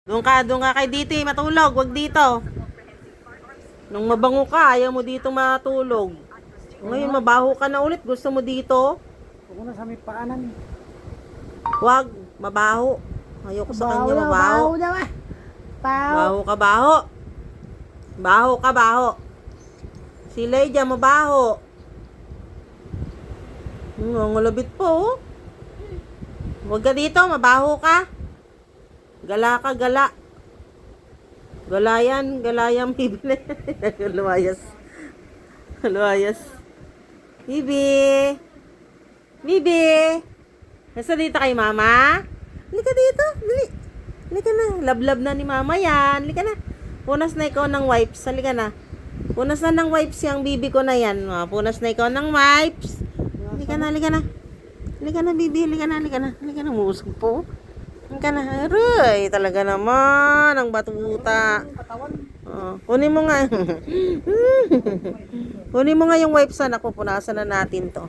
Doon ka kay dito, matulog. Wag dito. Nung mabango ka, ayaw mo dito matulog. Ngayon, mabaho ka na ulit. Gusto mo dito? Huwag na sa may paanan. Wag, mabaho. Ayoko sa kanya mabaho. Baho daw ah. Baho. Baho ka, baho. Baho ka, baho. Si Lydia, mabaho. Ngulabit po, oh. Huwag ka dito, mabaho ka. Gala ka, gala. Galayan, galayang bibi na yan. Lumayas. Lumayas. Bibi. Bibi. Nasa dito kay mama? Halika dito. Dali. Halika na. Lablab na ni mama yan. Halika na. Punas na ikaw ng wipes. Halika na. Punas na ng wipes yung bibi ko na yan. Punas na ikaw ng wipes. Halika na, halika na. Halika na, bibi. Halika na, halika na. Halika na, musog po. Halika na. Aray, talaga naman. Ang batuta. Kunin mo nga. Kunin mo nga yung wipes na. Naku, punasan na natin to.